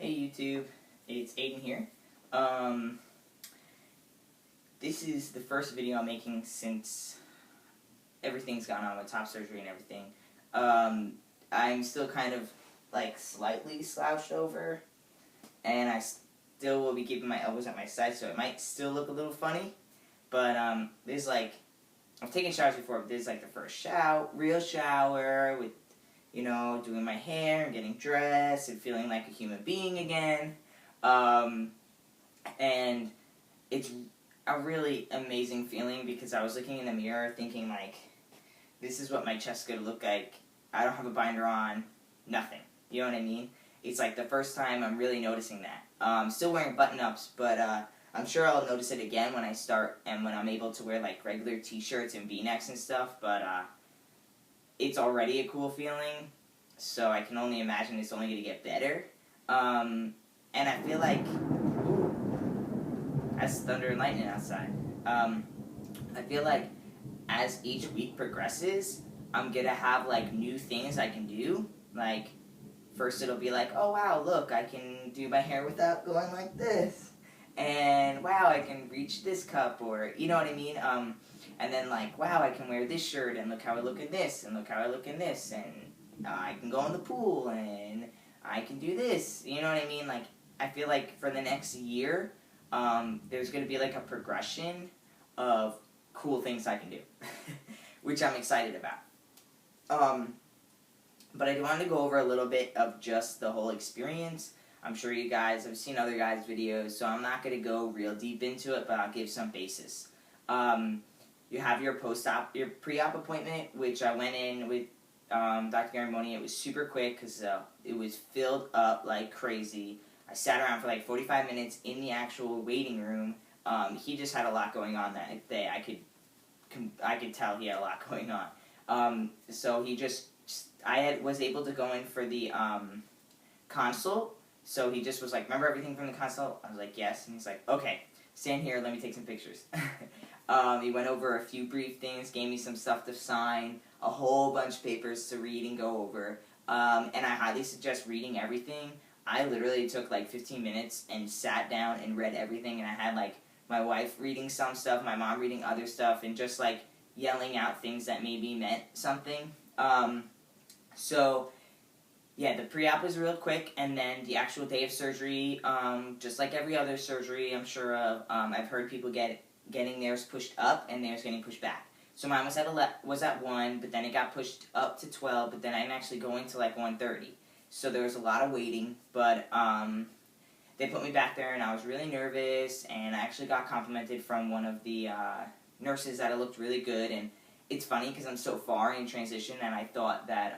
Hey YouTube, it's Aiden here. This is the first video I'm making since everything's gone on with top surgery and everything. I'm still kind of like slightly slouched over, and I still will be keeping my elbows at my side, so it might still look a little funny. But there's like, I've taken showers before, but this is like the first real shower with, you know, doing my hair and getting dressed and feeling like a human being again. And it's a really amazing feeling because I was looking in the mirror thinking like, this is what my chest's gonna look like. I don't have a binder on, nothing. You know what I mean? It's like the first time I'm really noticing that. Still wearing button-ups, but I'm sure I'll notice it again when I start and when I'm able to wear like regular t-shirts and v-necks and stuff, but it's already a cool feeling, so I can only imagine it's only going to get better. And I feel like, ooh, that's thunder and lightning outside. I feel like as each week progresses, I'm going to have like new things I can do. Like, first it'll be like, oh wow, look, I can do my hair without going like this. And wow, I can reach this cup, or, you know what I mean? And then like, wow, I can wear this shirt, and look how I look in this, and look how I look in this, and I can go in the pool, and I can do this, you know what I mean? Like, I feel like for the next year, there's going to be like a progression of cool things I can do, which I'm excited about. But I wanted to go over a little bit of just the whole experience. I'm sure you guys have seen other guys' videos, so I'm not going to go real deep into it, but I'll give some basis. You have your pre-op appointment, which I went in with Dr. Garamoni. It was super quick because it was filled up like crazy. I sat around for like 45 minutes in the actual waiting room. He just had a lot going on that day. I could tell he had a lot going on. So I was able to go in for the consult. So he just was like, remember everything from the consult? I was like, yes. And he's like, okay, stand here, let me take some pictures. He went over a few brief things, gave me some stuff to sign, a whole bunch of papers to read and go over. And I highly suggest reading everything. I literally took like 15 minutes and sat down and read everything. And I had like my wife reading some stuff, my mom reading other stuff, and just like yelling out things that maybe meant something. Yeah, the pre-op was real quick, and then the actual day of surgery, just like every other surgery I'm sure of, I've heard people getting theirs pushed up and theirs getting pushed back. So mine was at 1, but then it got pushed up to 12, but then I'm actually going to like 1:30. So there was a lot of waiting, but they put me back there, and I was really nervous, and I actually got complimented from one of the nurses that it looked really good. And it's funny because I'm so far in transition, and I thought that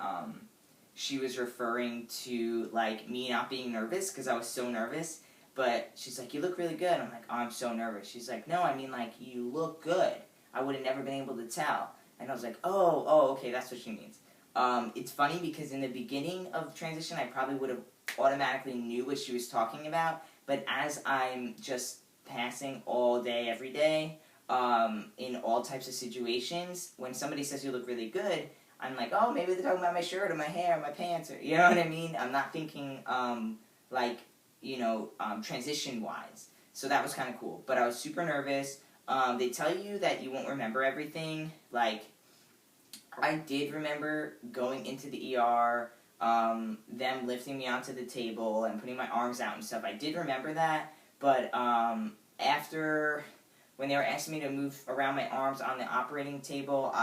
she was referring to like me not being nervous because I was so nervous, but she's like, you look really good. I'm like, oh, I'm so nervous. She's like, no, I mean like, you look good. I would have never been able to tell. And I was like, oh, okay, that's what she means. It's funny because in the beginning of transition, I probably would have automatically knew what she was talking about, but as I'm just passing all day, every day, in all types of situations, when somebody says you look really good, I'm like, oh, maybe they're talking about my shirt or my hair or my pants, or, you know what I mean? I'm not thinking, like, you know, transition-wise. So that was kind of cool. But I was super nervous. They tell you that you won't remember everything. Like, I did remember going into the ER, them lifting me onto the table and putting my arms out and stuff. I did remember that, but after, when they were asking me to move around my arms on the operating table,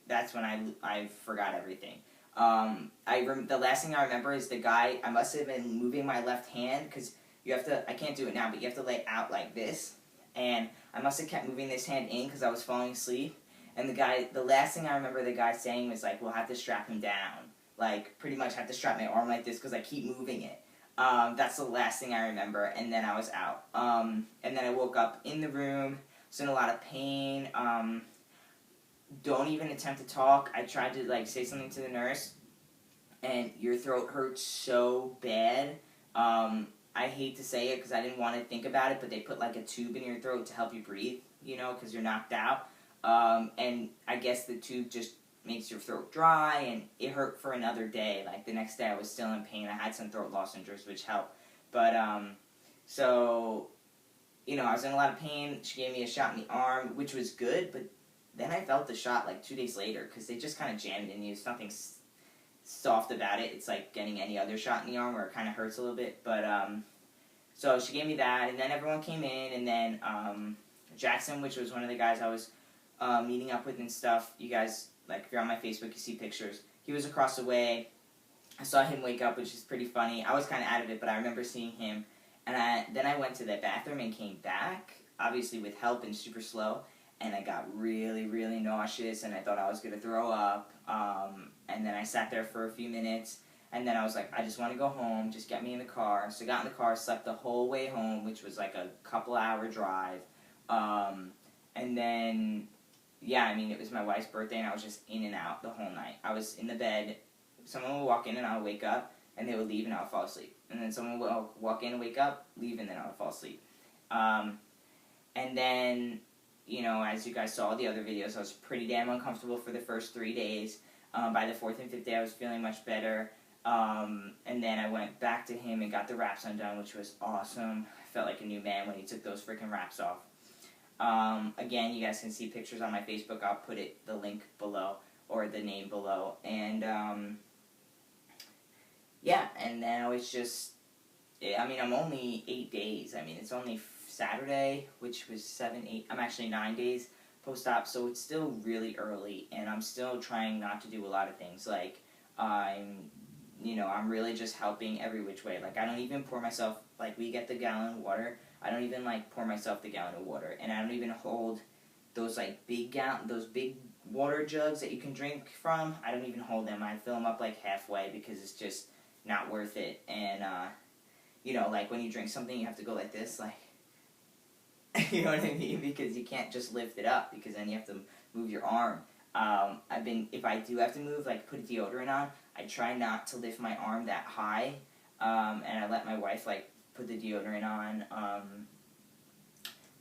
that's when I forgot everything. The last thing I remember is the guy, I must have been moving my left hand, because you have to, I can't do it now, but you have to lay out like this, and I must have kept moving this hand in because I was falling asleep, and the last thing I remember the guy saying was like, we'll have to strap him down, like, pretty much have to strap my arm like this because I keep moving it. That's the last thing I remember, and then I was out. And then I woke up in the room, was in a lot of pain. Don't even attempt to talk. I tried to like say something to the nurse, and your throat hurts so bad. I hate to say it because I didn't want to think about it, but they put like a tube in your throat to help you breathe, you know, because you're knocked out. And I guess the tube just makes your throat dry, and it hurt for another day. Like, the next day I was still in pain. I had some throat lozenges, which helped. But, so, you know, I was in a lot of pain. She gave me a shot in the arm, which was good, but then I felt the shot like 2 days later because they just kind of jammed in you. There's nothing soft about it. It's like getting any other shot in the arm where it kind of hurts a little bit. But, so she gave me that, and then everyone came in, and then Jackson, which was one of the guys I was meeting up with and stuff. You guys, like, if you're on my Facebook, you see pictures. He was across the way. I saw him wake up, which is pretty funny. I was kind of out of it, but I remember seeing him. And then I went to the bathroom and came back, obviously with help and super slow. And I got really, really nauseous, and I thought I was going to throw up. And then I sat there for a few minutes, and then I was like, I just want to go home. Just get me in the car. So I got in the car, slept the whole way home, which was like a couple-hour drive. And then, yeah, I mean, it was my wife's birthday, and I was just in and out the whole night. I was in the bed. Someone would walk in, and I would wake up, and they would leave, and I would fall asleep. And then someone would walk in and wake up, leave, and then I would fall asleep. And then, you know, as you guys saw the other videos, I was pretty damn uncomfortable for the first 3 days. By the 4th and 5th day, I was feeling much better. And then I went back to him and got the wraps undone, which was awesome. I felt like a new man when he took those freaking wraps off. Again, you guys can see pictures on my Facebook. I'll put the link below, or the name below. And, yeah, and then I was just, I mean, I'm only 8 days. I mean, it's only Saturday, which was 7, 8, I'm actually 9 days post-op, so it's still really early, and I'm still trying not to do a lot of things. Like, I'm really just helping every which way. Like, I don't even pour myself, like, we get the gallon of water, I don't even, like, pour myself the gallon of water, and I don't even hold those, like, big water jugs that you can drink from. I don't even hold them. I fill them up, like, halfway, because it's just not worth it. And, you know, like, when you drink something, you have to go like this, like, you know what I mean? Because you can't just lift it up, because then you have to move your arm. If I do have to move, like, put a deodorant on, I try not to lift my arm that high, and I let my wife, like, put the deodorant on.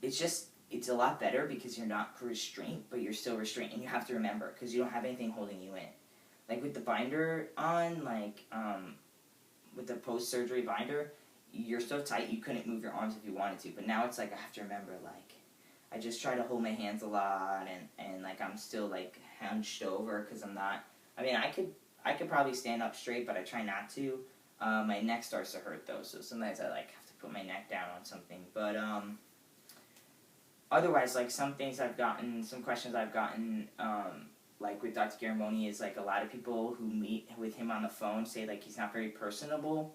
It's a lot better because you're not restrained, but you're still restrained, and you have to remember, because you don't have anything holding you in. Like, with the binder on, like, with the post-surgery binder, you're so tight you couldn't move your arms if you wanted to, but now it's like I have to remember, like, I just try to hold my hands a lot, and like, I'm still, like, hunched over, because I'm not, I mean, I could probably stand up straight, but I try not to. My neck starts to hurt, though, so sometimes I, like, have to put my neck down on something, but, otherwise, like, some questions I've gotten, like, with Dr. Garamoni is, like, a lot of people who meet with him on the phone say, like, he's not very personable.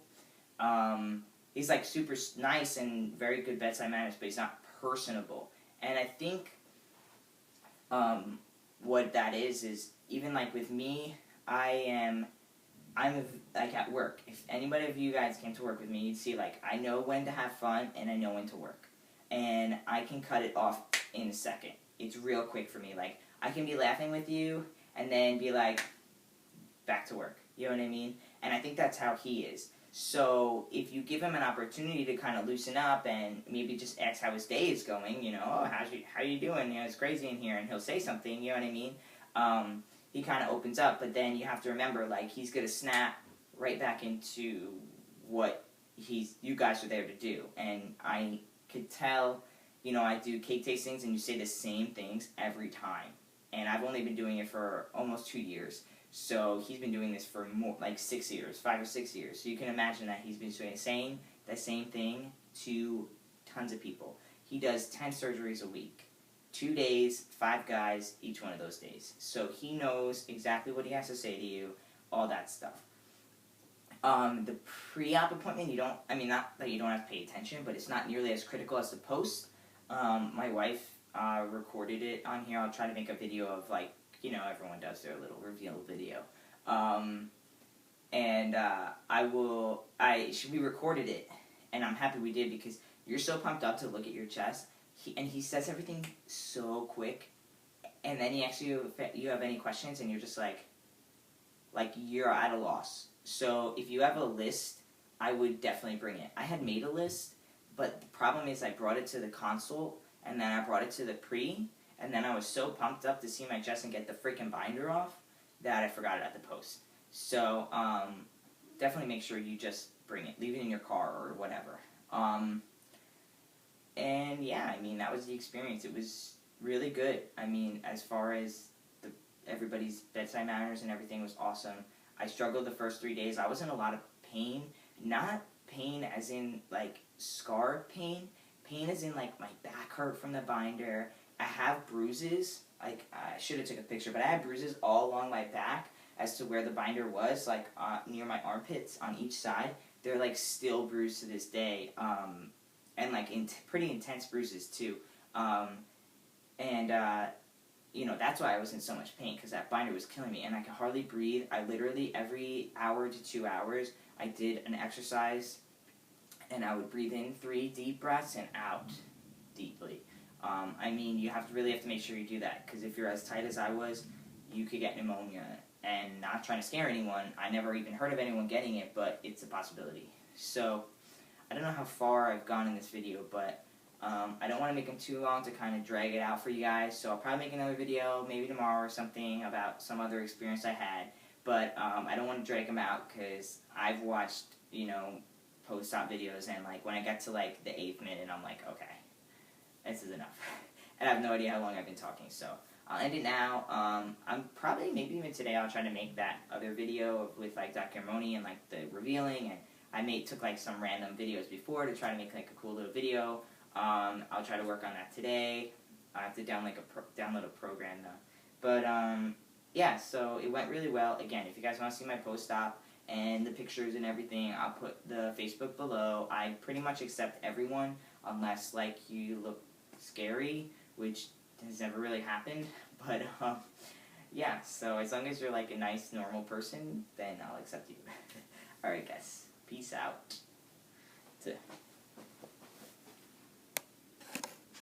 He's, like, super nice and very good bedside manners, but he's not personable. And I think what that is even, like, with me, I'm like, at work. If anybody of you guys came to work with me, you'd see, like, I know when to have fun and I know when to work. And I can cut it off in a second. It's real quick for me. Like, I can be laughing with you and then be like, back to work. You know what I mean? And I think that's how he is. So if you give him an opportunity to kind of loosen up and maybe just ask how his day is going, you know, oh, how you doing? You know, it's crazy in here, and he'll say something, you know what I mean? He kind of opens up, but then you have to remember, like, he's going to snap right back into what you guys are there to do. And I could tell, you know, I do cake tastings, and you say the same things every time. And I've only been doing it for almost 2 years. So he's been doing this for more, like 6 years, 5 or 6 years. So you can imagine that he's been saying the same thing to tons of people. He does 10 surgeries a week. 2 days, 5 guys, each one of those days. So he knows exactly what he has to say to you, all that stuff. The pre-op appointment, not that you don't have to pay attention, but it's not nearly as critical as the post. My wife recorded it on here. I'll try to make a video of, like, you know, everyone does their little reveal video. We recorded it, and I'm happy we did, because you're so pumped up to look at your chest, he says everything so quick, and then he asks you if you have any questions, and you're just like you're at a loss. So if you have a list, I would definitely bring it. I had made a list, but the problem is I brought it to the consult, and then I brought it to the pre, and then I was so pumped up to see my chest and get the freaking binder off that I forgot it at the post. So definitely make sure you just bring it, leave it in your car or whatever. And yeah, I mean, that was the experience. It was really good. I mean, as far as everybody's bedside manners and everything was awesome. I struggled the first 3 days. I was in a lot of pain. Not pain as in, like, scar pain. Pain as in, like, my back hurt from the binder. I have bruises. Like, I should have took a picture, but I had bruises all along my back as to where the binder was, like, near my armpits on each side. They're, like, still bruised to this day. And, like, pretty intense bruises, too. You know, that's why I was in so much pain, because that binder was killing me, and I could hardly breathe. I literally, every hour to 2 hours, I did an exercise, and I would breathe in 3 deep breaths and out deeply. I mean, you really have to make sure you do that, because if you're as tight as I was, you could get pneumonia. And not trying to scare anyone, I never even heard of anyone getting it, but it's a possibility. So, I don't know how far I've gone in this video, but I don't want to make them too long to kind of drag it out for you guys, so I'll probably make another video, maybe tomorrow or something, about some other experience I had, but I don't want to drag them out, because I've watched, you know, post-op videos, and, like, when I get to, like, the 8th minute, I'm like, okay, this is enough, and I have no idea how long I've been talking, so I'll end it now. I'm probably, maybe even today, I'll try to make that other video with, like, Dr. Moni and, like, the revealing, and I took, like, some random videos before to try to make, like, a cool little video. I'll try to work on that today. I have to download a program though. But yeah, so it went really well. Again, if you guys want to see my post-op and the pictures and everything, I'll put the Facebook below. I pretty much accept everyone unless, like, you look scary, which has never really happened. But yeah, so as long as you're, like, a nice, normal person, then I'll accept you. Alright guys, peace out.